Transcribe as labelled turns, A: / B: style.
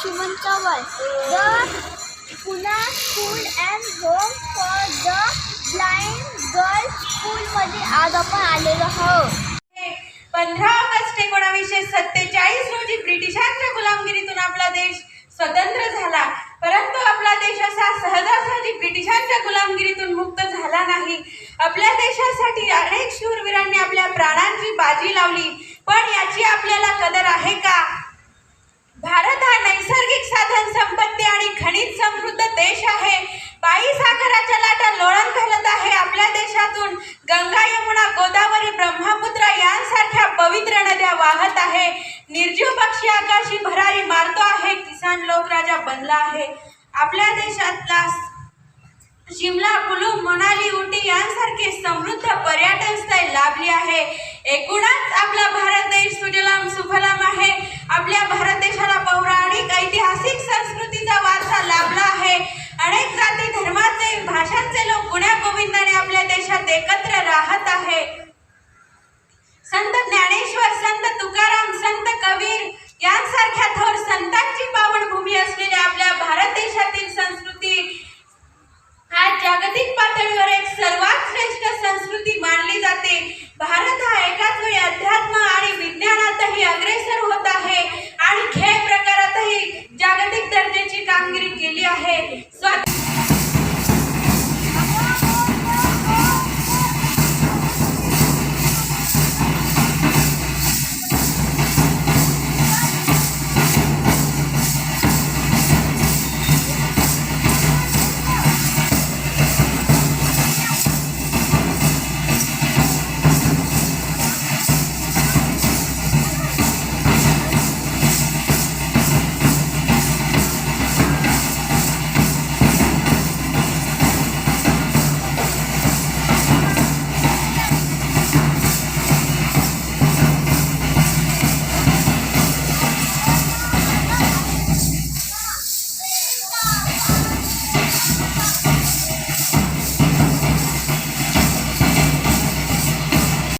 A: Laxman Chavan, the Poona school and home for the blind girls स्कूलमध्ये आज आपण आलेलो आहोत.
B: 15 ऑगस्ट 1947 रोजी ब्रिटिशांच्या गुलामगिरीतून आपला देश स्वतंत्र झाला. परंतु आपला देश असा सहजासहजी ब्रिटिशांच्या गुलामगिरीतून मुक्त झाला नाही. आपल्या देशासाठी अनेक शूरवीरांनी आपल्या प्राणांची बाजी लावली. पण याची आपल्याला कदर आहे का? भारत हा नैसर्गिक साधन संपत्ती आणि खनिज समृद्ध देश आहे. पायी सागराच्या लाटा लोळण घालत आहे. आपल्या देशातून गंगा, यमुना, गोदावरी, ब्रह्मपुत्रा यांसारख्या पवित्र नद्या वाहत आहे. निर्जीव पक्षी आकाशी भरारी मारतो आहे. किसान लोकराजा बनला आहे. आपल्या देशातला शिमला, कुलू, मनाली, उटी यांसारखे समृद्ध पर्यटन स्थळ लाभली आहे. एकूणच आपला भारत देश सुजलाम सुफलाम आहे.